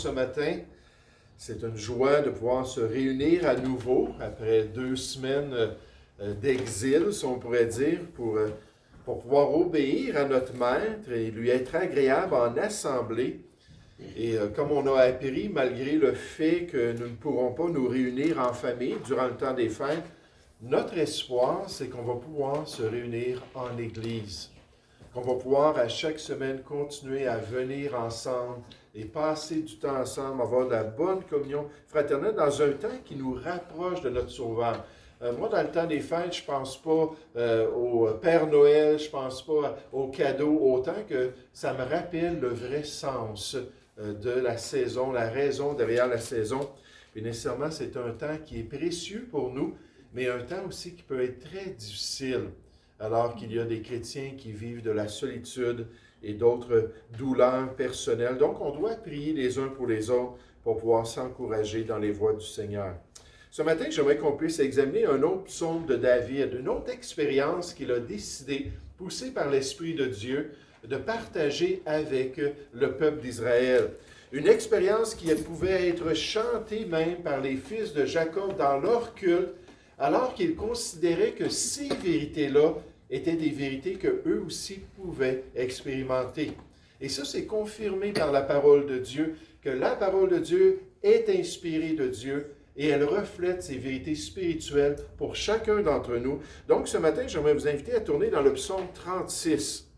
ce matin. C'est une joie de pouvoir se réunir à nouveau après 2 semaines d'exil, si on pourrait dire, pour pouvoir obéir à notre Maître et lui être agréable en assemblée. Et comme on a appris, malgré le fait que nous ne pourrons pas nous réunir en famille durant le temps des fêtes, notre espoir, c'est qu'on va pouvoir se réunir en Église, qu'on va pouvoir à chaque semaine continuer à venir ensemble et passer du temps ensemble, avoir de la bonne communion fraternelle dans un temps qui nous rapproche de notre Sauveur. Moi, dans le temps des fêtes, je ne pense pas au Père Noël, je ne pense pas aux cadeaux, autant que ça me rappelle le vrai sens de la saison, la raison derrière la saison. Et nécessairement, c'est un temps qui est précieux pour nous, mais un temps aussi qui peut être très difficile, alors qu'il y a des chrétiens qui vivent de la solitude et d'autres douleurs personnelles. Donc, on doit prier les uns pour les autres pour pouvoir s'encourager dans les voies du Seigneur. Ce matin, j'aimerais qu'on puisse examiner un autre psaume de David, une autre expérience qu'il a décidé, poussé par l'Esprit de Dieu, de partager avec le peuple d'Israël. Une expérience qui pouvait être chantée même par les fils de Jacob dans leur culte, alors qu'ils considéraient que ces vérités-là étaient des vérités qu'eux aussi pouvaient expérimenter. Et ça, c'est confirmé par la parole de Dieu, que la parole de Dieu est inspirée de Dieu et elle reflète ces vérités spirituelles pour chacun d'entre nous. Donc, ce matin, j'aimerais vous inviter à tourner dans le psaume 36.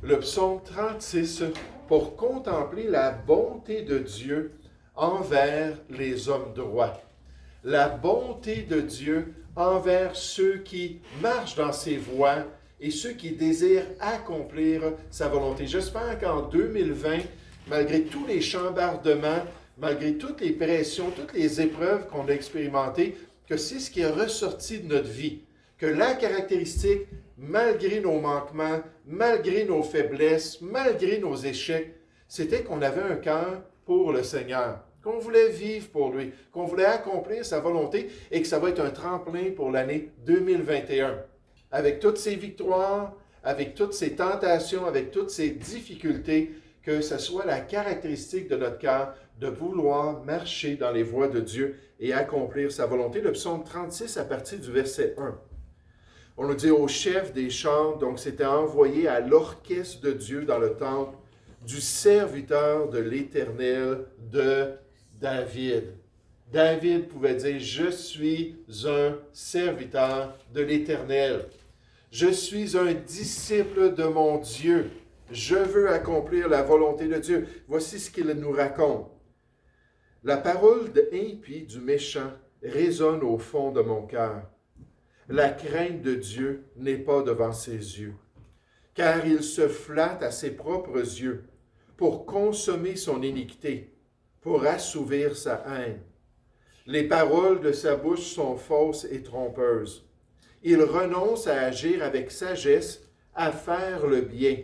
Le psaume 36 pour contempler la bonté de Dieu envers les hommes droits. La bonté de Dieu envers ceux qui marchent dans ses voies et ceux qui désirent accomplir sa volonté. J'espère qu'en 2020, malgré tous les chambardements, malgré toutes les pressions, toutes les épreuves qu'on a expérimentées, que c'est ce qui est ressorti de notre vie. Que la caractéristique, malgré nos manquements, malgré nos faiblesses, malgré nos échecs, c'était qu'on avait un cœur pour le Seigneur, qu'on voulait vivre pour lui, qu'on voulait accomplir sa volonté et que ça va être un tremplin pour l'année 2021. Avec toutes ces victoires, avec toutes ces tentations, avec toutes ces difficultés, que ce soit la caractéristique de notre cœur de vouloir marcher dans les voies de Dieu et accomplir sa volonté. Le psaume 36 à partir du verset 1. On nous dit au chef des chants, donc c'était envoyé à l'orchestre de Dieu dans le temple, du serviteur de l'Éternel de David. David pouvait dire, je suis un serviteur de l'Éternel. Je suis un disciple de mon Dieu. Je veux accomplir la volonté de Dieu. Voici ce qu'il nous raconte. La parole impie du méchant résonne au fond de mon cœur. La crainte de Dieu n'est pas devant ses yeux, car il se flatte à ses propres yeux pour consommer son iniquité, pour assouvir sa haine. Les paroles de sa bouche sont fausses et trompeuses. Il renonce à agir avec sagesse, à faire le bien.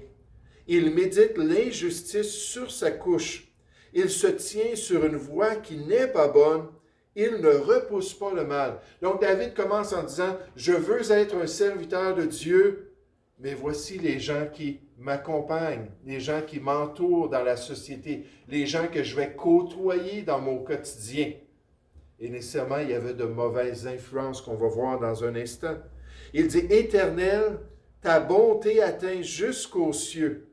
Il médite l'injustice sur sa couche. Il se tient sur une voie qui n'est pas bonne. Il ne repousse pas le mal. Donc David commence en disant, je veux être un serviteur de Dieu, mais voici les gens qui m'accompagnent, les gens qui m'entourent dans la société, les gens que je vais côtoyer dans mon quotidien. Et nécessairement, il y avait de mauvaises influences qu'on va voir dans un instant. Il dit, Éternel, ta bonté atteint jusqu'aux cieux,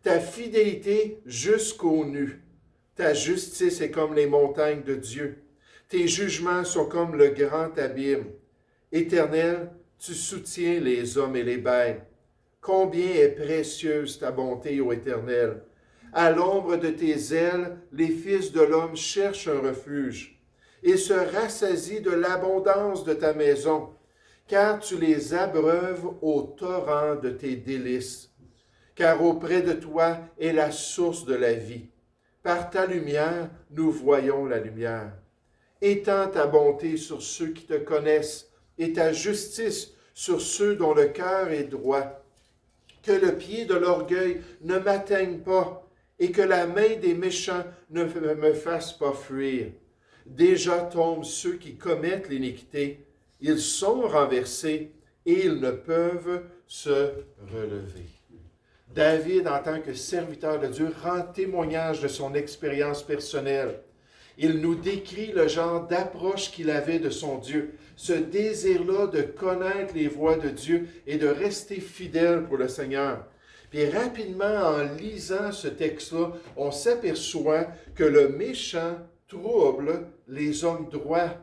ta fidélité jusqu'aux nues. Ta justice est comme les montagnes de Dieu. Tes jugements sont comme le grand abîme. Éternel, tu soutiens les hommes et les bêtes. Combien est précieuse ta bonté, ô Éternel! À l'ombre de tes ailes, les fils de l'homme cherchent un refuge. Ils se rassasient de l'abondance de ta maison, car tu les abreuves au torrent de tes délices. Car auprès de toi est la source de la vie. Par ta lumière, nous voyons la lumière. Étends ta bonté sur ceux qui te connaissent et ta justice sur ceux dont le cœur est droit. Que le pied de l'orgueil ne m'atteigne pas et que la main des méchants ne me fasse pas fuir. Déjà tombent ceux qui commettent l'iniquité. Ils sont renversés et ils ne peuvent se relever. David, en tant que serviteur de Dieu, rend témoignage de son expérience personnelle. Il nous décrit le genre d'approche qu'il avait de son Dieu, ce désir-là de connaître les voies de Dieu et de rester fidèle pour le Seigneur. Puis rapidement, en lisant ce texte-là, on s'aperçoit que le méchant trouble les hommes droits.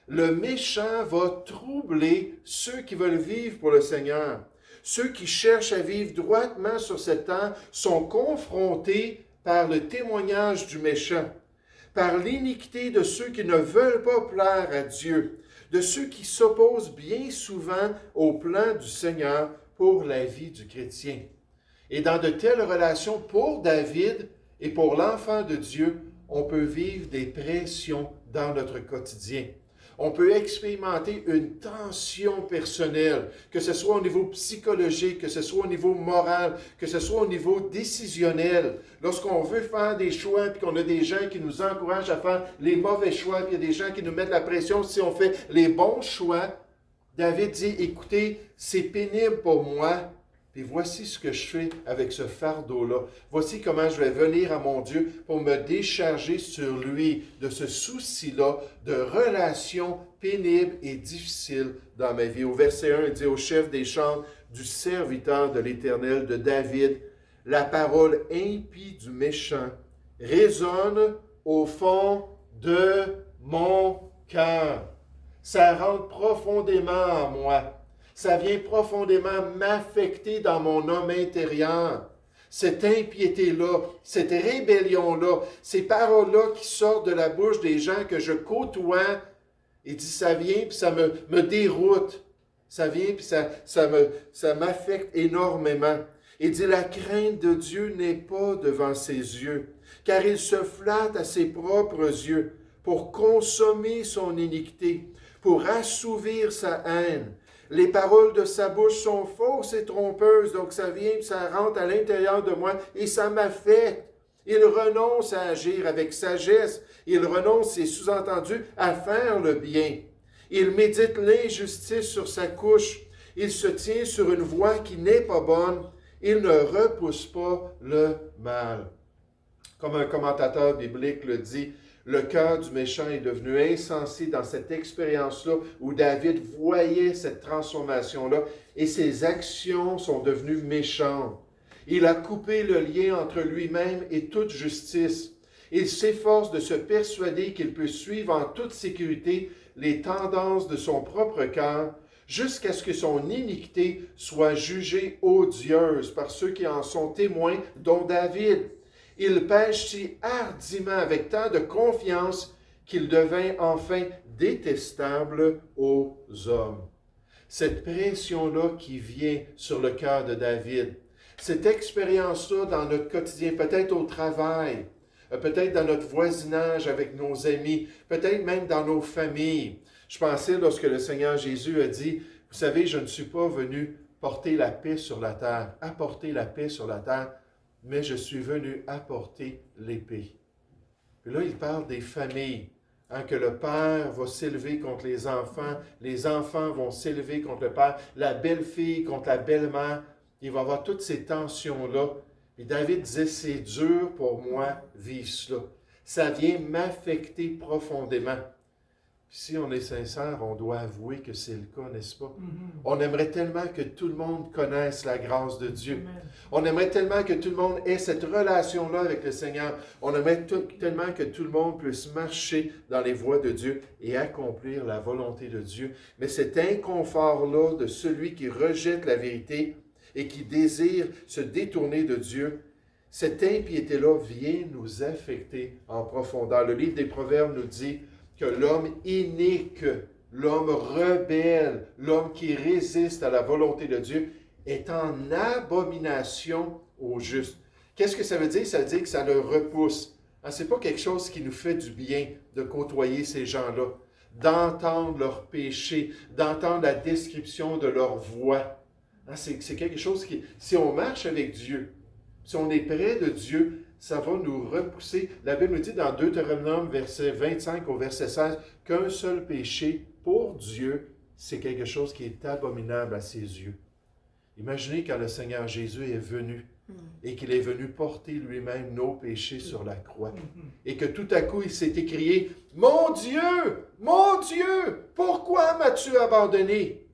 Le méchant va troubler ceux qui veulent vivre pour le Seigneur. Ceux qui cherchent à vivre droitement sur cette terre sont confrontés par le témoignage du méchant, par l'iniquité de ceux qui ne veulent pas plaire à Dieu, de ceux qui s'opposent bien souvent au plan du Seigneur pour la vie du chrétien. Et dans de telles relations, pour David et pour l'enfant de Dieu, on peut vivre des pressions dans notre quotidien. On peut expérimenter une tension personnelle, que ce soit au niveau psychologique, que ce soit au niveau moral, que ce soit au niveau décisionnel. Lorsqu'on veut faire des choix, puis qu'on a des gens qui nous encouragent à faire les mauvais choix, puis il y a des gens qui nous mettent la pression si on fait les bons choix, David dit, écoutez, c'est pénible pour moi, et voici ce que je fais avec ce fardeau-là. Voici comment je vais venir à mon Dieu pour me décharger sur lui de ce souci-là de relations pénibles et difficiles dans ma vie. Au verset 1, il dit au chef des chants du serviteur de l'Éternel, de David, la parole impie du méchant résonne au fond de mon cœur. Ça rentre profondément en moi. Ça vient profondément m'affecter dans mon homme intérieur. Cette impiété-là, cette rébellion-là, ces paroles-là qui sortent de la bouche des gens que je côtoie, il dit, ça vient puis ça me déroute. Ça vient puis ça m'affecte énormément. Il dit, la crainte de Dieu n'est pas devant ses yeux, car il se flatte à ses propres yeux pour consommer son iniquité, pour assouvir sa haine. Les paroles de sa bouche sont fausses et trompeuses, donc ça vient, ça rentre à l'intérieur de moi et ça m'affecte. Il renonce à agir avec sagesse. Il renonce, c'est sous-entendu, à faire le bien. Il médite l'injustice sur sa couche. Il se tient sur une voie qui n'est pas bonne. Il ne repousse pas le mal. Comme un commentateur biblique le dit, le cœur du méchant est devenu insensé dans cette expérience-là où David voyait cette transformation-là et ses actions sont devenues méchantes. Il a coupé le lien entre lui-même et toute justice. Il s'efforce de se persuader qu'il peut suivre en toute sécurité les tendances de son propre cœur jusqu'à ce que son iniquité soit jugée odieuse par ceux qui en sont témoins, dont David. Il pêche si hardiment avec tant de confiance qu'il devint enfin détestable aux hommes. Cette pression-là qui vient sur le cœur de David, cette expérience-là dans notre quotidien, peut-être au travail, peut-être dans notre voisinage avec nos amis, peut-être même dans nos familles. Je pensais lorsque le Seigneur Jésus a dit, « Vous savez, je ne suis pas venu porter la paix sur la terre, apporter la paix sur la terre, mais je suis venu apporter l'épée. » Puis là, il parle des familles, que le père va s'élever contre les enfants vont s'élever contre le père, la belle-fille contre la belle-mère. Il va y avoir toutes ces tensions-là. Et David disait, c'est dur pour moi vivre cela. Ça vient m'affecter profondément. Puis si on est sincère, on doit avouer que c'est le cas, n'est-ce pas? Mm-hmm. On aimerait tellement que tout le monde connaisse la grâce de Dieu. Amen. On aimerait tellement que tout le monde ait cette relation-là avec le Seigneur. On aimerait tellement que tout le monde puisse marcher dans les voies de Dieu et accomplir la volonté de Dieu. Mais cet inconfort-là de celui qui rejette la vérité et qui désire se détourner de Dieu, cette impiété-là vient nous affecter en profondeur. Le livre des Proverbes nous dit que l'homme inique, l'homme rebelle, l'homme qui résiste à la volonté de Dieu est en abomination au juste. Qu'est-ce que ça veut dire? Ça veut dire que ça le repousse. Ce n'est pas quelque chose qui nous fait du bien de côtoyer ces gens-là, d'entendre leurs péchés, d'entendre la description de leur voie. C'est quelque chose qui, si on marche avec Dieu, si on est près de Dieu, ça va nous repousser. La Bible nous dit dans Deutéronome, verset 25 au verset 16, qu'un seul péché pour Dieu, c'est quelque chose qui est abominable à ses yeux. Imaginez quand le Seigneur Jésus est venu et qu'il est venu porter lui-même nos péchés sur la croix. Et que tout à coup, il s'est écrié, « Mon Dieu, pourquoi m'as-tu abandonné? »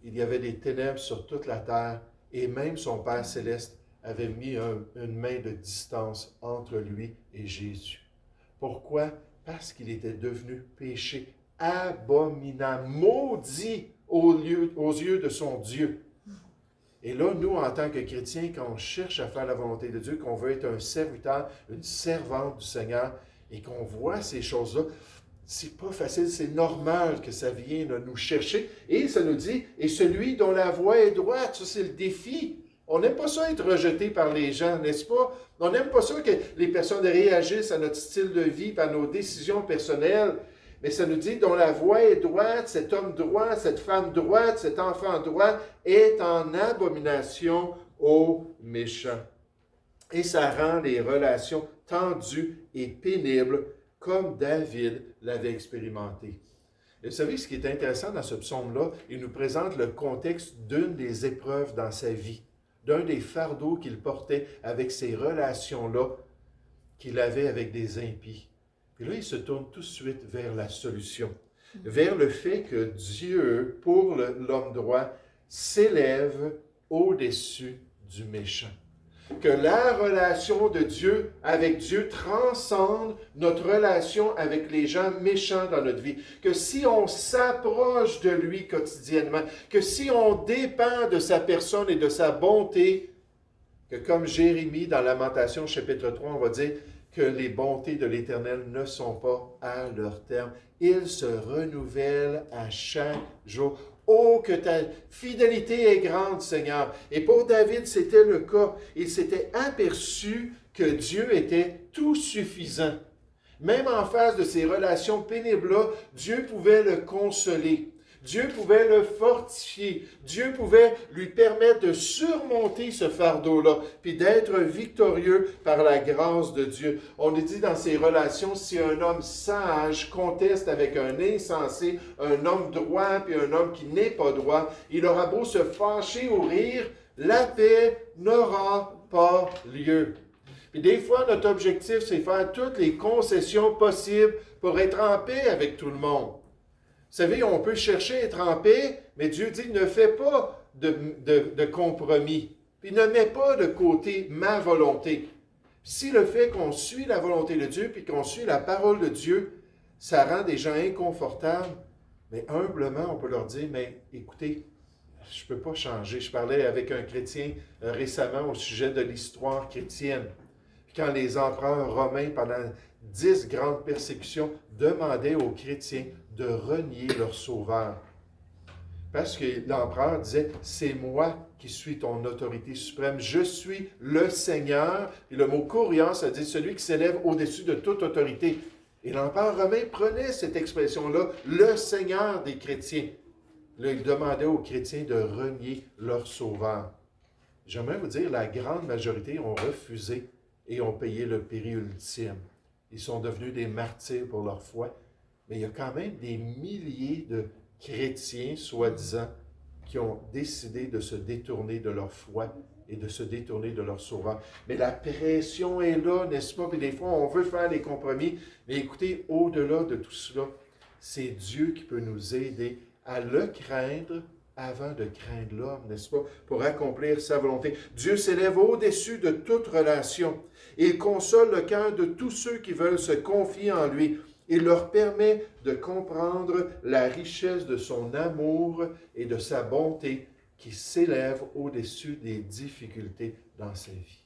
Il y avait des ténèbres sur toute la terre et même son Père céleste avait mis une main de distance entre lui et Jésus. Pourquoi? Parce qu'il était devenu péché abominable, maudit aux yeux de son Dieu. Et là, nous, en tant que chrétiens, quand on cherche à faire la volonté de Dieu, qu'on veut être un serviteur, une servante du Seigneur, et qu'on voit ces choses-là, c'est pas facile, c'est normal que ça vienne nous chercher. Et ça nous dit, et celui dont la voie est droite, ça c'est le défi. On n'aime pas ça être rejeté par les gens, n'est-ce pas? On n'aime pas ça que les personnes réagissent à notre style de vie, à nos décisions personnelles. Mais ça nous dit, dont la voie est droite, cet homme droit, cette femme droite, cet enfant droit est en abomination aux méchants. Et ça rend les relations tendues et pénibles, comme David l'avait expérimenté. Et vous savez, ce qui est intéressant dans ce psaume-là, il nous présente le contexte d'une des épreuves dans sa vie, d'un des fardeaux qu'il portait avec ces relations-là qu'il avait avec des impies. Puis là, il se tourne tout de suite vers la solution, vers le fait que Dieu, pour l'homme droit, s'élève au-dessus du méchant. Que la relation de Dieu avec Dieu transcende notre relation avec les gens méchants dans notre vie. Que si on s'approche de lui quotidiennement, que si on dépend de sa personne et de sa bonté, que comme Jérémie dans Lamentation chapitre 3, on va dire que les bontés de l'Éternel ne sont pas à leur terme. Ils se renouvellent à chaque jour. Oh, que ta fidélité est grande, Seigneur. Et pour David, c'était le cas. Il s'était aperçu que Dieu était tout suffisant. Même en face de ces relations pénibles-là, Dieu pouvait le consoler. Dieu pouvait le fortifier. Dieu pouvait lui permettre de surmonter ce fardeau-là, puis d'être victorieux par la grâce de Dieu. On est dit dans ces relations, si un homme sage conteste avec un insensé, un homme droit, puis un homme qui n'est pas droit, il aura beau se fâcher ou rire, la paix n'aura pas lieu. Puis des fois, notre objectif, c'est faire toutes les concessions possibles pour être en paix avec tout le monde. Vous savez, on peut chercher à être en paix, mais Dieu dit, ne fais pas de compromis. Puis ne mets pas de côté ma volonté. Si le fait qu'on suit la volonté de Dieu, puis qu'on suit la parole de Dieu, ça rend des gens inconfortables, mais humblement, on peut leur dire, mais écoutez, je ne peux pas changer. Je parlais avec un chrétien récemment au sujet de l'histoire chrétienne. Puis quand les empereurs romains, pendant 10 grandes persécutions, demandaient aux chrétiens de renier leur sauveur. Parce que l'empereur disait, c'est moi qui suis ton autorité suprême, je suis le Seigneur. Et le mot Kurios, ça dit celui qui s'élève au-dessus de toute autorité. Et l'empereur romain prenait cette expression-là, le Seigneur des chrétiens. Là, il demandait aux chrétiens de renier leur sauveur. J'aimerais vous dire, la grande majorité ont refusé et ont payé le prix ultime. Ils sont devenus des martyrs pour leur foi. Mais il y a quand même des milliers de chrétiens, soi-disant, qui ont décidé de se détourner de leur foi et de se détourner de leur sauveur. Mais la pression est là, n'est-ce pas? Puis des fois, on veut faire des compromis. Mais écoutez, au-delà de tout cela, c'est Dieu qui peut nous aider à le craindre avant de craindre l'homme, n'est-ce pas? Pour accomplir sa volonté. Dieu s'élève au-dessus de toute relation. Il console le cœur de tous ceux qui veulent se confier en lui. Il leur permet de comprendre la richesse de son amour et de sa bonté qui s'élève au-dessus des difficultés dans sa vie.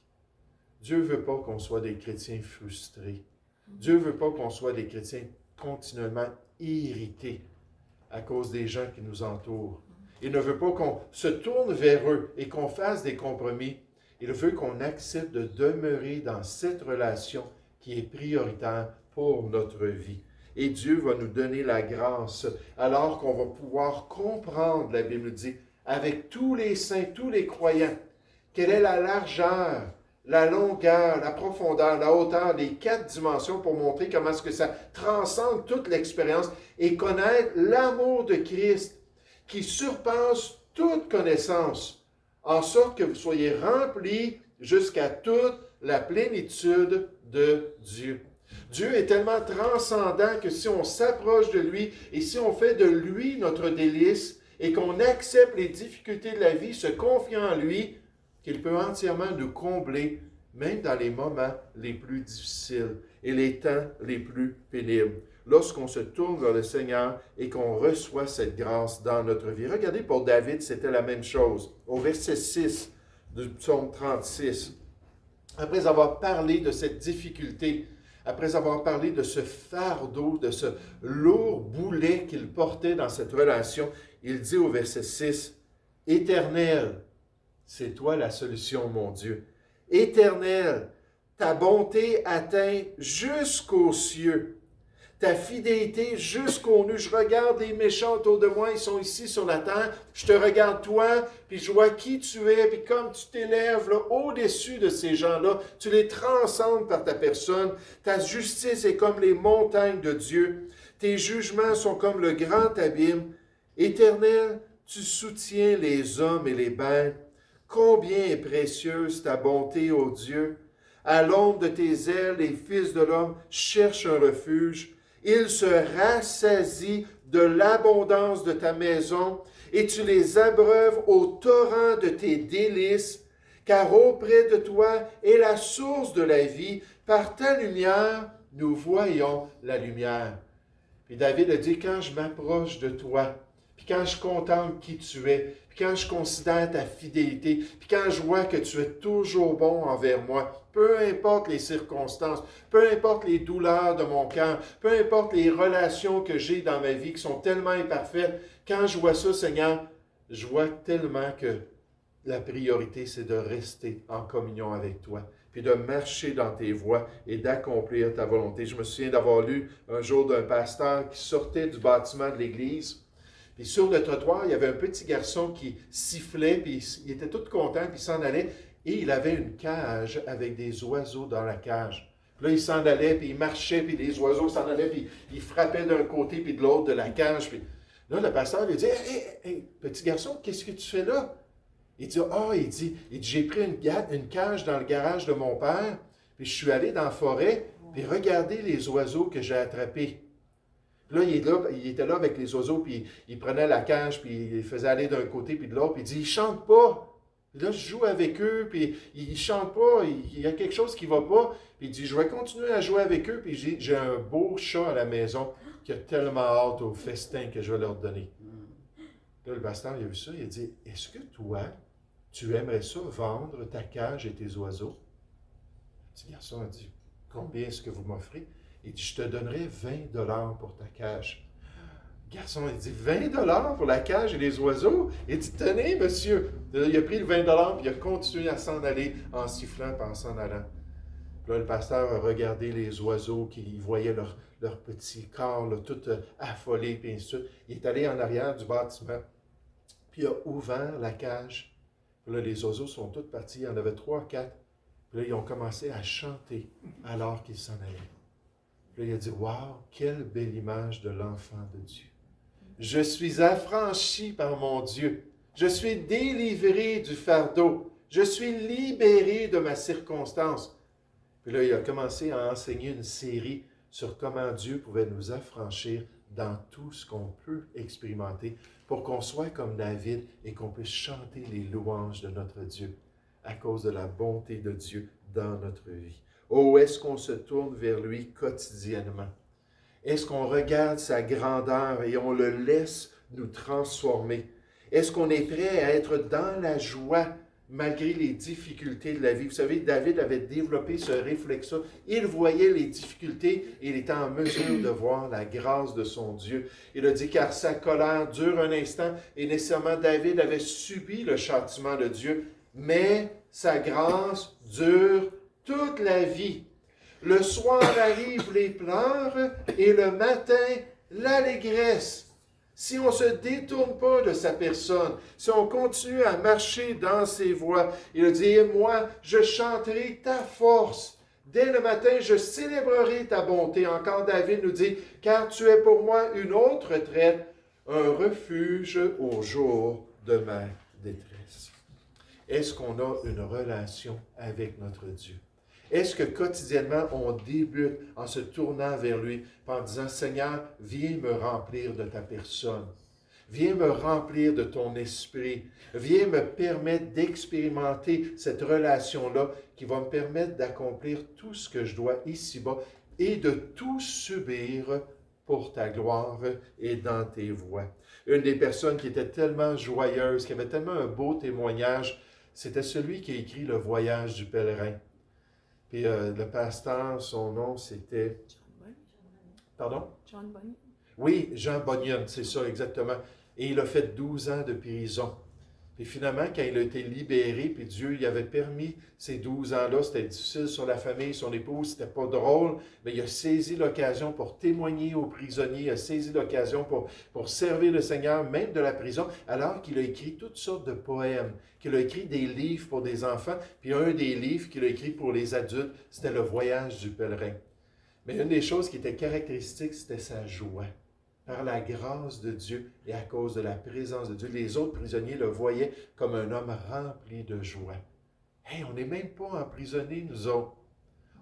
Dieu ne veut pas qu'on soit des chrétiens frustrés. Dieu ne veut pas qu'on soit des chrétiens continuellement irrités à cause des gens qui nous entourent. Il ne veut pas qu'on se tourne vers eux et qu'on fasse des compromis. Il veut qu'on accepte de demeurer dans cette relation qui est prioritaire pour notre vie. Et Dieu va nous donner la grâce, alors qu'on va pouvoir comprendre, la Bible dit, avec tous les saints, tous les croyants, quelle est la largeur, la longueur, la profondeur, la hauteur, les 4 dimensions pour montrer comment est-ce que ça transcende toute l'expérience et connaître l'amour de Christ qui surpasse toute connaissance en sorte que vous soyez remplis jusqu'à toute la plénitude de Dieu. Dieu est tellement transcendant que si on s'approche de lui et si on fait de lui notre délice et qu'on accepte les difficultés de la vie, se confiant en lui, qu'il peut entièrement nous combler, même dans les moments les plus difficiles et les temps les plus pénibles. Lorsqu'on se tourne vers le Seigneur et qu'on reçoit cette grâce dans notre vie. Regardez, pour David, c'était la même chose. Au verset 6 du psaume 36, après avoir parlé de cette difficulté, après avoir parlé de ce fardeau, de ce lourd boulet qu'il portait dans cette relation, il dit au verset 6, « Éternel, c'est toi la solution, mon Dieu. Éternel, ta bonté atteint jusqu'aux cieux. Ta fidélité jusqu'aux nues. Je regarde les méchants autour de moi, ils sont ici sur la terre. Je te regarde toi, puis je vois qui tu es, puis comme tu t'élèves là, au-dessus de ces gens-là, tu les transcendes par ta personne. Ta justice est comme les montagnes de Dieu. Tes jugements sont comme le grand abîme. Éternel, tu soutiens les hommes et les bêtes. Combien est précieuse ta bonté, ô Dieu! À l'ombre de tes ailes, les fils de l'homme cherchent un refuge. Ils se rassasient de l'abondance de ta maison et tu les abreuves au torrent de tes délices, car auprès de toi est la source de la vie. Par ta lumière, nous voyons la lumière. Puis David a dit, quand je m'approche de toi, puis quand je contemple qui tu es, puis quand je considère ta fidélité, puis quand je vois que tu es toujours bon envers moi, peu importe les circonstances, peu importe les douleurs de mon cœur, peu importe les relations que j'ai dans ma vie qui sont tellement imparfaites, quand je vois ça, Seigneur, je vois tellement que la priorité, c'est de rester en communion avec toi, puis de marcher dans tes voies et d'accomplir ta volonté. Je me souviens d'avoir lu un jour d'un pasteur qui sortait du bâtiment de l'église. Puis sur le trottoir, il y avait un petit garçon qui sifflait, puis il était tout content, puis il s'en allait. Et il avait une cage avec des oiseaux dans la cage. Puis là, il s'en allait, puis il marchait, puis les oiseaux s'en allaient, puis il frappait d'un côté, puis de l'autre de la cage. Puis là, le pasteur lui dit, « Hey, petit garçon, qu'est-ce que tu fais là? » Il dit, « Ah, il dit, j'ai pris une cage dans le garage de mon père, puis je suis allé dans la forêt, puis regardez les oiseaux que j'ai attrapés. » Là, il était là avec les oiseaux, puis il prenait la cage, puis il les faisait aller d'un côté, puis de l'autre, puis il dit, « Ils ne chantent pas. » Puis là, je joue avec eux, puis ils ne chantent pas, il y a quelque chose qui ne va pas. Puis il dit, « Je vais continuer à jouer avec eux, puis j'ai un beau chat à la maison qui a tellement hâte au festin que je vais leur donner. » Là, le pasteur, il a vu ça, il a dit, « Est-ce que toi, tu aimerais ça, vendre ta cage et tes oiseaux? » Le petit garçon a dit, « Combien est-ce que vous m'offrez? » Il dit, « Je te donnerai 20 $ pour ta cage. » Le garçon, il dit, « 20 $ pour la cage et les oiseaux? » Il dit, « Tenez, monsieur. » Il a pris le 20 $ puis il a continué à s'en aller en sifflant et en s'en allant. Puis là, le pasteur a regardé les oiseaux, qui voyaient leur petit corps là, tout affolé, puis ainsi de suite. Il est allé en arrière du bâtiment, puis il a ouvert la cage. Puis là, les oiseaux sont tous partis. Il y en avait 3, 4. Puis là, ils ont commencé à chanter alors qu'ils s'en allaient. Puis là, il a dit, « Wow, quelle belle image de l'enfant de Dieu. Je suis affranchi par mon Dieu. Je suis délivré du fardeau. Je suis libéré de ma circonstance. » Puis là, il a commencé à enseigner une série sur comment Dieu pouvait nous affranchir dans tout ce qu'on peut expérimenter pour qu'on soit comme David et qu'on puisse chanter les louanges de notre Dieu à cause de la bonté de Dieu dans notre vie. Oh, est-ce qu'on se tourne vers lui quotidiennement? Est-ce qu'on regarde sa grandeur et on le laisse nous transformer? Est-ce qu'on est prêt à être dans la joie malgré les difficultés de la vie? Vous savez, David avait développé ce réflexe-là. Il voyait les difficultés et il était en mesure de voir la grâce de son Dieu. Il a dit, car sa colère dure un instant et nécessairement David avait subi le châtiment de Dieu, mais sa grâce dure toute la vie. Le soir arrivent les pleurs et le matin, l'allégresse. Si on ne se détourne pas de sa personne, si on continue à marcher dans ses voies, il a dit, et moi, je chanterai ta force. Dès le matin, je célébrerai ta bonté. Encore David nous dit, car tu es pour moi une autre retraite, un refuge au jour de ma détresse. Est-ce qu'on a une relation avec notre Dieu? Est-ce que quotidiennement, on débute en se tournant vers lui, en disant, Seigneur, viens me remplir de ta personne. Viens me remplir de ton esprit. Viens me permettre d'expérimenter cette relation-là qui va me permettre d'accomplir tout ce que je dois ici-bas et de tout subir pour ta gloire et dans tes voies. Une des personnes qui était tellement joyeuse, qui avait tellement un beau témoignage, c'était celui qui a écrit Le Voyage du pèlerin. Puis le pasteur, son nom, c'était... Pardon? John Bunyan. Oui, Jean Bunyan, c'est ça exactement. Et il a fait 12 ans de prison. Puis finalement, quand il a été libéré, puis Dieu lui avait permis ces 12 ans-là, c'était difficile sur la famille, son épouse, c'était pas drôle, mais il a saisi l'occasion pour témoigner aux prisonniers, il a saisi l'occasion pour servir le Seigneur, même de la prison, alors qu'il a écrit toutes sortes de poèmes, qu'il a écrit des livres pour des enfants, puis un des livres qu'il a écrit pour les adultes, c'était Le Voyage du pèlerin. Mais une des choses qui était caractéristique, c'était sa joie. Par la grâce de Dieu et à cause de la présence de Dieu, les autres prisonniers le voyaient comme un homme rempli de joie. Hey, on n'est même pas emprisonnés, nous autres.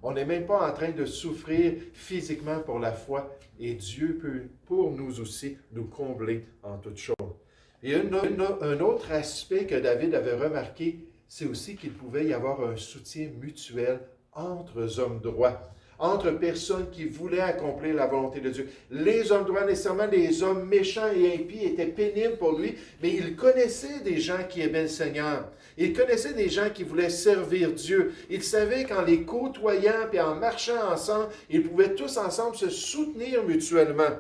On n'est même pas en train de souffrir physiquement pour la foi. Et Dieu peut, pour nous aussi, nous combler en toutes choses. Et un autre aspect que David avait remarqué, c'est aussi qu'il pouvait y avoir un soutien mutuel entre hommes droits, entre personnes qui voulaient accomplir la volonté de Dieu. Les hommes droits, nécessairement les hommes méchants et impies, étaient pénibles pour lui, mais il connaissait des gens qui aimaient le Seigneur. Il connaissait des gens qui voulaient servir Dieu. Il savait qu'en les côtoyant et en marchant ensemble, ils pouvaient tous ensemble se soutenir mutuellement.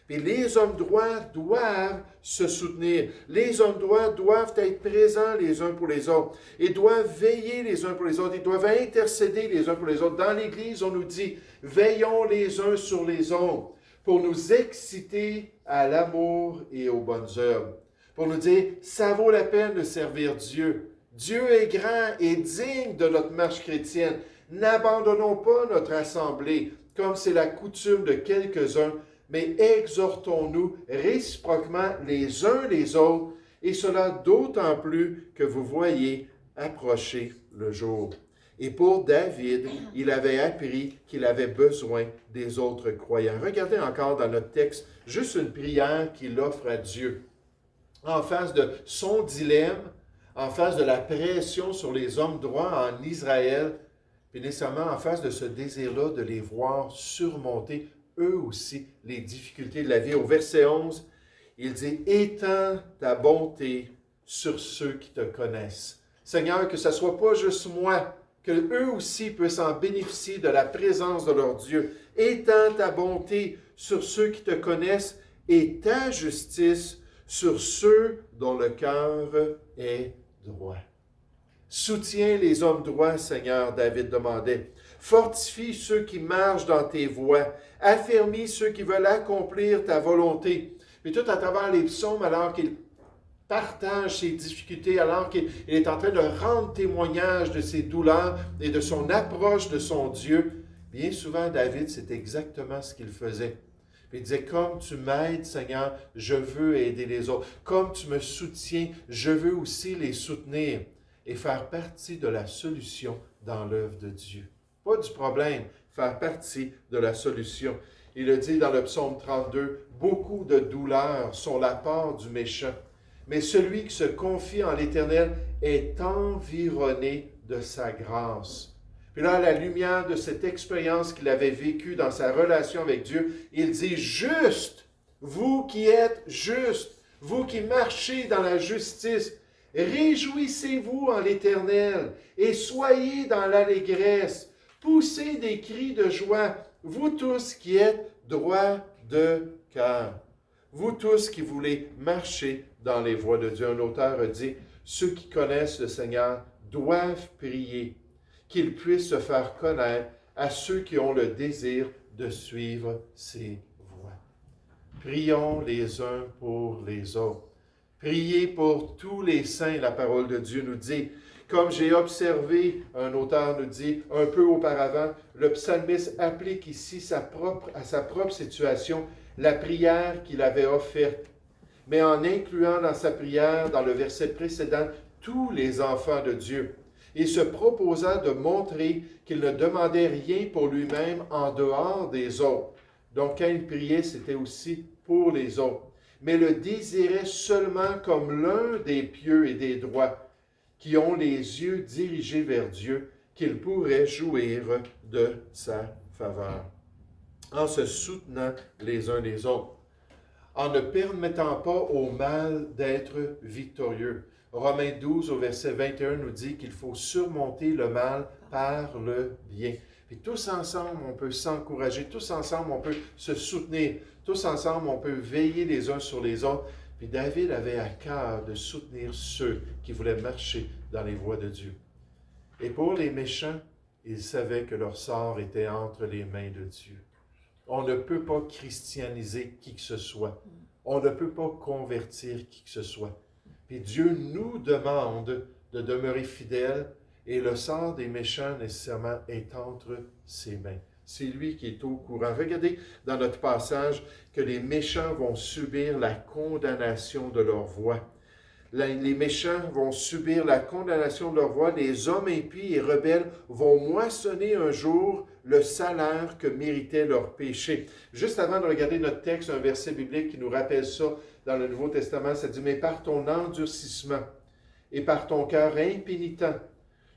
Et les hommes droits doivent se soutenir. Les hommes droits doivent être présents les uns pour les autres. Ils doivent veiller les uns pour les autres. Ils doivent intercéder les uns pour les autres. Dans l'Église, on nous dit, veillons les uns sur les autres pour nous exciter à l'amour et aux bonnes œuvres. Pour nous dire, ça vaut la peine de servir Dieu. Dieu est grand et digne de notre marche chrétienne. N'abandonnons pas notre assemblée, comme c'est la coutume de quelques-uns, mais exhortons-nous réciproquement les uns les autres, et cela d'autant plus que vous voyez approcher le jour. Et pour David, il avait appris qu'il avait besoin des autres croyants. Regardez encore dans notre texte, juste une prière qu'il offre à Dieu. En face de son dilemme, en face de la pression sur les hommes droits en Israël, puis nécessairement en face de ce désir-là de les voir surmonter eux aussi les difficultés de la vie. Au verset 11, il dit, « Étends ta bonté sur ceux qui te connaissent. » Seigneur, que ce ne soit pas juste moi, que eux aussi puissent en bénéficier de la présence de leur Dieu. Étends ta bonté sur ceux qui te connaissent et ta justice sur ceux dont le cœur est droit. Soutiens les hommes droits, Seigneur, David demandait. Fortifie ceux qui marchent dans tes voies. Affermis ceux qui veulent accomplir ta volonté. Puis tout à travers les psaumes, alors qu'il partage ses difficultés, alors qu'il est en train de rendre témoignage de ses douleurs et de son approche de son Dieu, bien souvent, David, c'est exactement ce qu'il faisait. Il disait, comme tu m'aides, Seigneur, je veux aider les autres. Comme tu me soutiens, je veux aussi les soutenir et faire partie de la solution dans l'œuvre de Dieu. Pas du problème, faire partie de la solution. Il le dit dans le psaume 32, « Beaucoup de douleurs sont la part du méchant, mais celui qui se confie en l'Éternel est environné de sa grâce. » Puis là, à la lumière de cette expérience qu'il avait vécue dans sa relation avec Dieu, il dit, « Juste, vous qui êtes justes, vous qui marchez dans la justice, réjouissez-vous en l'Éternel et soyez dans l'allégresse. Poussez des cris de joie, vous tous qui êtes droits de cœur. Vous tous qui voulez marcher dans les voies de Dieu. » Un auteur a dit, « Ceux qui connaissent le Seigneur doivent prier, qu'il puisse se faire connaître à ceux qui ont le désir de suivre ses voies. » Prions les uns pour les autres. Priez pour tous les saints, la parole de Dieu nous dit. Comme j'ai observé, un auteur nous dit, un peu auparavant, le psalmiste applique ici à sa propre situation la prière qu'il avait offerte. Mais en incluant dans sa prière, dans le verset précédent, tous les enfants de Dieu. Il se proposa de montrer qu'il ne demandait rien pour lui-même en dehors des autres. Donc, quand il priait, c'était aussi pour les autres. Mais le désirait seulement comme l'un des pieux et des droits, qui ont les yeux dirigés vers Dieu, qu'il pourrait jouir de sa faveur, en se soutenant les uns les autres, en ne permettant pas au mal d'être victorieux. Romains 12, au verset 21, nous dit qu'il faut surmonter le mal par le bien. Puis tous ensemble, on peut s'encourager, tous ensemble, on peut se soutenir, tous ensemble, on peut veiller les uns sur les autres. Puis David avait à cœur de soutenir ceux qui voulaient marcher dans les voies de Dieu. Et pour les méchants, il savait que leur sort était entre les mains de Dieu. On ne peut pas christianiser qui que ce soit. On ne peut pas convertir qui que ce soit. Puis Dieu nous demande de demeurer fidèles et le sort des méchants, nécessairement, est entre ses mains. C'est lui qui est au courant. Regardez dans notre passage que les méchants vont subir la condamnation de leur voie. Les méchants vont subir la condamnation de leur voie. Les hommes impies et rebelles vont moissonner un jour le salaire que méritait leur péché. Juste avant de regarder notre texte, un verset biblique qui nous rappelle ça dans le Nouveau Testament, ça dit « Mais par ton endurcissement et par ton cœur impénitent,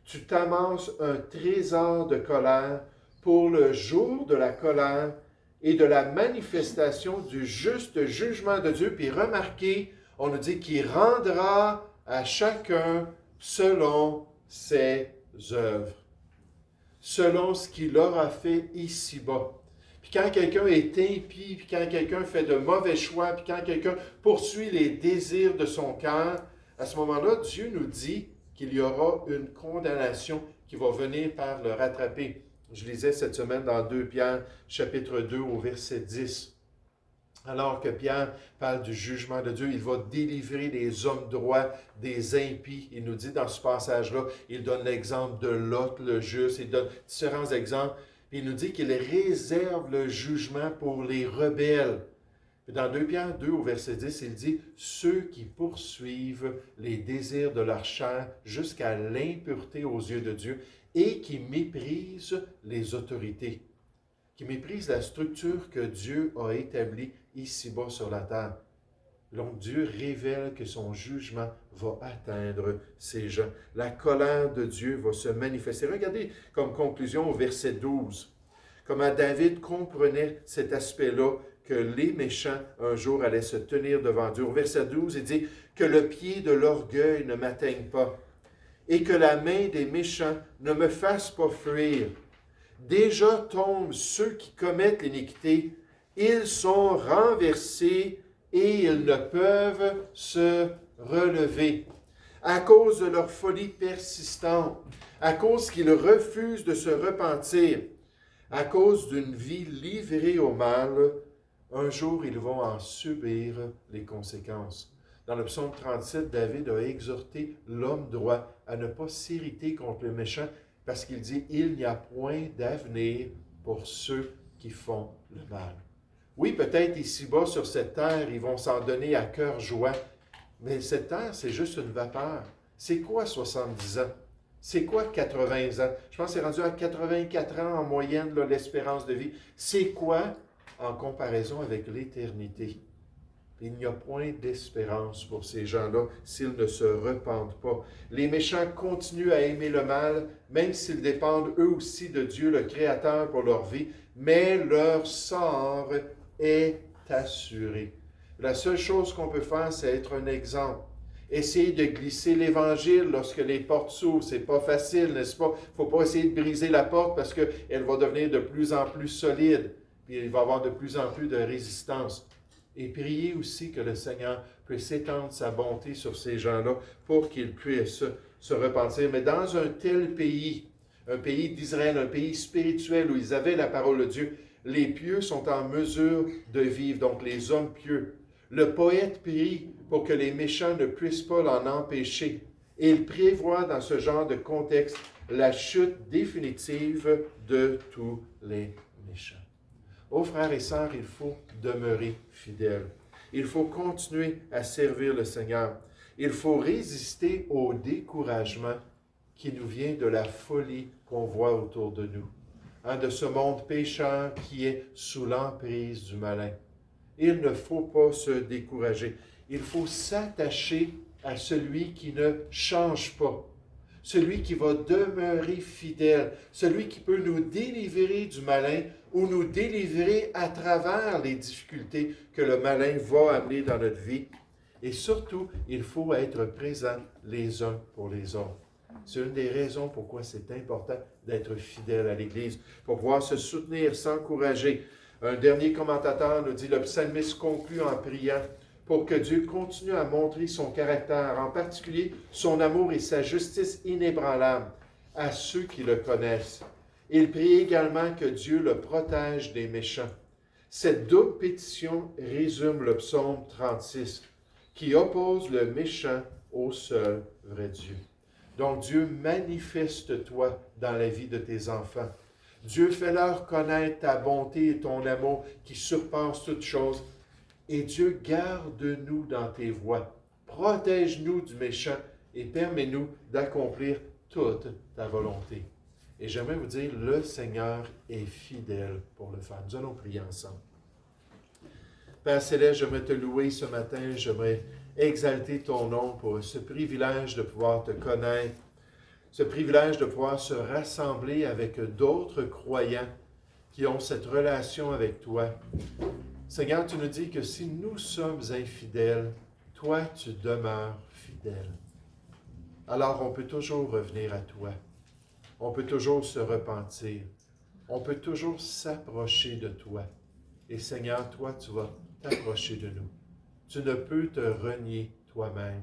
tu t'amasses un trésor de colère pour le jour de la colère et de la manifestation du juste jugement de Dieu. » Puis remarquez, on nous dit qu'il rendra à chacun selon ses œuvres, selon ce qu'il aura fait ici-bas. Puis quand quelqu'un est impie, puis quand quelqu'un fait de mauvais choix, puis quand quelqu'un poursuit les désirs de son cœur, à ce moment-là, Dieu nous dit qu'il y aura une condamnation qui va venir par le rattraper. Je lisais cette semaine dans 2 Pierre, chapitre 2, au verset 10. Alors que Pierre parle du jugement de Dieu, il va délivrer les hommes droits des impies. Il nous dit dans ce passage-là, il donne l'exemple de Lot, le juste, il donne différents exemples. Puis il nous dit qu'il réserve le jugement pour les rebelles. Puis dans 2 Pierre 2, au verset 10, il dit « Ceux qui poursuivent les désirs de leur chair jusqu'à l'impureté aux yeux de Dieu et qui méprisent les autorités. » Qui méprisent la structure que Dieu a établie ici-bas sur la terre. Donc Dieu révèle que son jugement va atteindre ces gens. La colère de Dieu va se manifester. Regardez comme conclusion au verset 12, comment David comprenait cet aspect-là, que les méchants un jour allaient se tenir devant Dieu. Au verset 12, il dit « Que le pied de l'orgueil ne m'atteigne pas, et que la main des méchants ne me fasse pas fuir. Déjà tombent ceux qui commettent l'iniquité, ils sont renversés et ils ne peuvent se relever. À cause de leur folie persistante, à cause qu'ils refusent de se repentir, à cause d'une vie livrée au mal, un jour ils vont en subir les conséquences. » Dans le psaume 37, David a exhorté l'homme droit à ne pas s'irriter contre le méchant, parce qu'il dit « Il n'y a point d'avenir pour ceux qui font le mal. » Oui, peut-être ici-bas, sur cette terre, ils vont s'en donner à cœur joie, mais cette terre, c'est juste une vapeur. C'est quoi 70 ans? C'est quoi 80 ans? Je pense que c'est rendu à 84 ans en moyenne, là, l'espérance de vie. C'est quoi en comparaison avec l'éternité? Il n'y a point d'espérance pour ces gens-là s'ils ne se repentent pas. Les méchants continuent à aimer le mal, même s'ils dépendent eux aussi de Dieu, le Créateur, pour leur vie, mais leur sort est assuré. La seule chose qu'on peut faire, c'est être un exemple. Essayer de glisser l'Évangile lorsque les portes s'ouvrent, c'est pas facile, n'est-ce pas? Il ne faut pas essayer de briser la porte parce qu'elle va devenir de plus en plus solide, puis il va y avoir de plus en plus de résistance. Et priez aussi que le Seigneur puisse étendre sa bonté sur ces gens-là pour qu'ils puissent se repentir. Mais dans un tel pays, un pays d'Israël, un pays spirituel où ils avaient la parole de Dieu, les pieux sont en mesure de vivre, donc les hommes pieux. Le poète prie pour que les méchants ne puissent pas l'en empêcher. Et il prévoit dans ce genre de contexte la chute définitive de tous les méchants. Oh frères et sœurs, il faut demeurer fidèles. Il faut continuer à servir le Seigneur. Il faut résister au découragement qui nous vient de la folie qu'on voit autour de nous, de ce monde pécheur qui est sous l'emprise du malin. Il ne faut pas se décourager. Il faut s'attacher à celui qui ne change pas, celui qui va demeurer fidèle, celui qui peut nous délivrer du malin ou nous délivrer à travers les difficultés que le malin va amener dans notre vie. Et surtout, il faut être présents les uns pour les autres. C'est une des raisons pourquoi c'est important d'être fidèle à l'Église, pour pouvoir se soutenir, s'encourager. Un dernier commentateur nous dit, le psalmiste conclut en priant pour que Dieu continue à montrer son caractère, en particulier son amour et sa justice inébranlable à ceux qui le connaissent. Il prie également que Dieu le protège des méchants. Cette double pétition résume le psaume 36, qui oppose le méchant au seul vrai Dieu. Donc Dieu, manifeste-toi dans la vie de tes enfants. Dieu, fais-leur connaître ta bonté et ton amour qui surpassent toutes choses. Et Dieu, garde-nous dans tes voies. Protège-nous du méchant et permets-nous d'accomplir toute ta volonté. Et j'aimerais vous dire, le Seigneur est fidèle pour le faire. Nous allons prier ensemble. Père Céleste, j'aimerais te louer ce matin, j'aimerais exalter ton nom pour ce privilège de pouvoir te connaître, ce privilège de pouvoir se rassembler avec d'autres croyants qui ont cette relation avec toi. Seigneur, tu nous dis que si nous sommes infidèles, toi, tu demeures fidèle. Alors, on peut toujours revenir à toi. On peut toujours se repentir. On peut toujours s'approcher de toi. Et Seigneur, toi, tu vas t'approcher de nous. Tu ne peux te renier toi-même.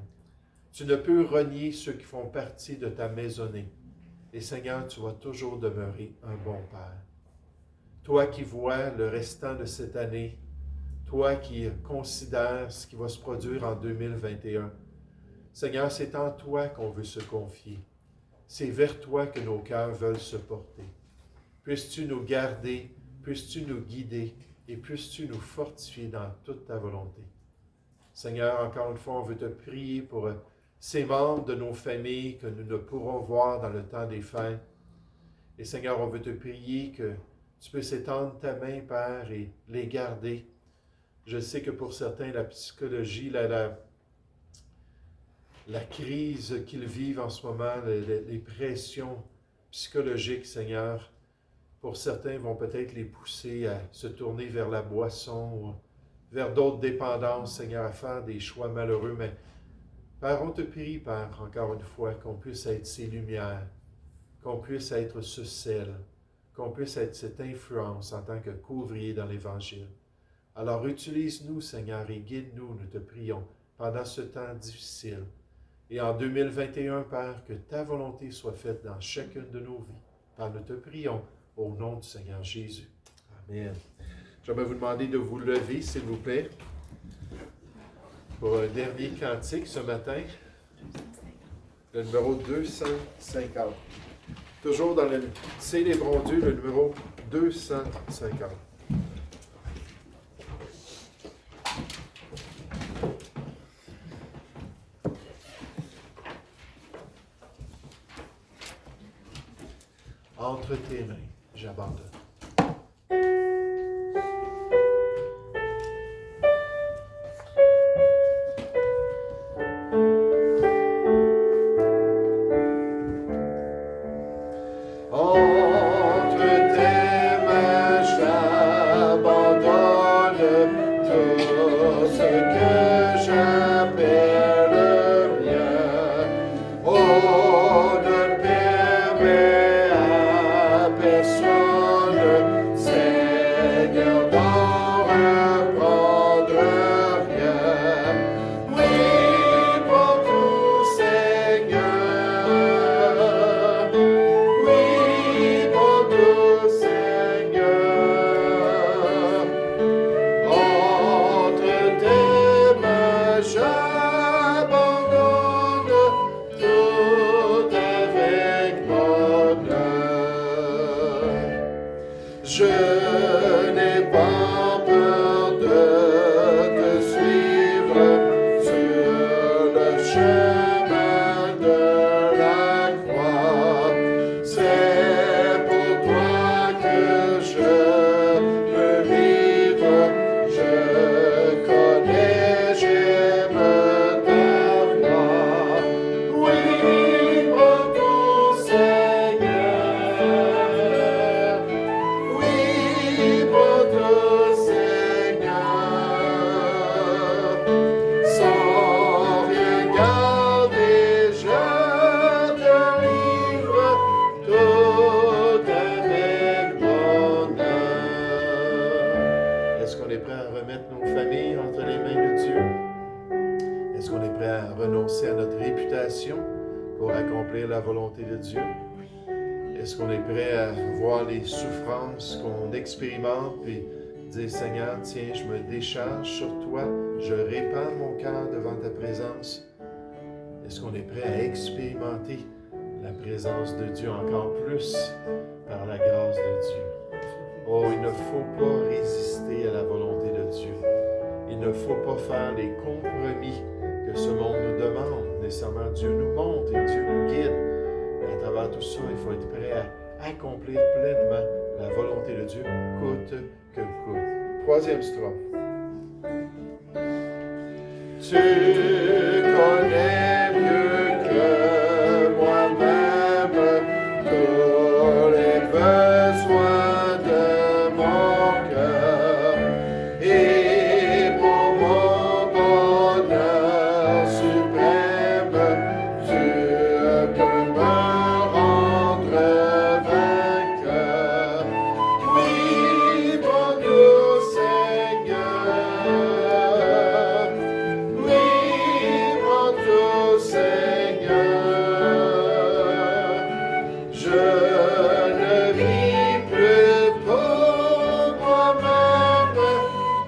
Tu ne peux renier ceux qui font partie de ta maisonnée. Et Seigneur, tu vas toujours demeurer un bon Père. Toi qui vois le restant de cette année, toi qui considères ce qui va se produire en 2021, Seigneur, c'est en toi qu'on veut se confier. C'est vers toi que nos cœurs veulent se porter. Puisses-tu nous garder, puisses-tu nous guider et puisses-tu nous fortifier dans toute ta volonté. Seigneur, encore une fois, on veut te prier pour ces membres de nos familles que nous ne pourrons voir dans le temps des fêtes. Et Seigneur, on veut te prier que tu puisses étendre ta main, Père, et les garder. Je sais que pour certains, la psychologie, la crise qu'ils vivent en ce moment, les pressions psychologiques, Seigneur, pour certains vont peut-être les pousser à se tourner vers la boisson ou vers d'autres dépendances, Seigneur, à faire des choix malheureux. Mais Père, on te prie, Père, encore une fois, qu'on puisse être ces lumières, qu'on puisse être ce sel, qu'on puisse être cette influence en tant que qu'ouvrier dans l'Évangile. Alors utilise-nous, Seigneur, et guide-nous, nous te prions, pendant ce temps difficile. Et en 2021, Père, que ta volonté soit faite dans chacune de nos vies. Père, nous te prions au nom du Seigneur Jésus. Amen. J'aimerais vous demander de vous lever, s'il vous plaît, pour un dernier cantique ce matin, le numéro 250. Toujours dans le Célébrons Dieu, le numéro 250. Entre tes mains, j'abandonne. Personne prêts à renoncer à notre réputation pour accomplir la volonté de Dieu? Est-ce qu'on est prêt à voir les souffrances qu'on expérimente et dire, Seigneur, tiens, je me décharge sur toi, je répands mon cœur devant ta présence? Est-ce qu'on est prêt à expérimenter la présence de Dieu encore plus par la grâce de Dieu? Oh, il ne faut pas résister à la volonté de Dieu. Il ne faut pas faire les compromis que ce monde nous demande. Nécessairement, Dieu nous montre et Dieu nous guide. Et à travers tout ça, il faut être prêt à accomplir pleinement la volonté de Dieu, coûte que coûte. Troisième strophe. Tu connais mieux que moi-même tous les besoins de mon cœur. Et pour mon bonheur suprême, tu peux me rendre vainqueur. Oui, mon doux Seigneur. Oui, mon doux Seigneur. Je ne vis plus pour moi-même,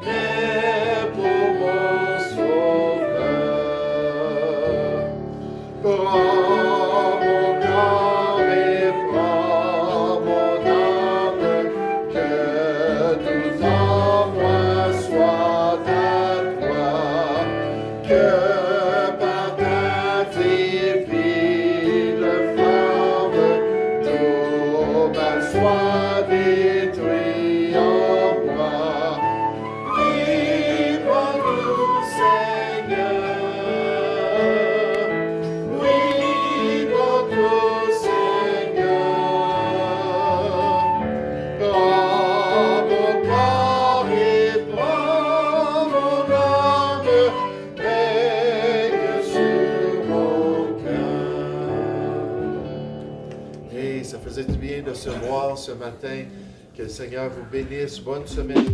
mais pour mon Sauveur. Prends mon corps et prends mon âme, que tout en moi soit à toi, que par ta divine forme, tout mal soit détruit en moi. Oui, mon doux Seigneur. Oui, mon doux Seigneur. Prends mon corps et prends mon âme, règne sur mon cœur. Et ça faisait du bien de se voir ce matin. Que le Seigneur vous bénisse. Bonne semaine.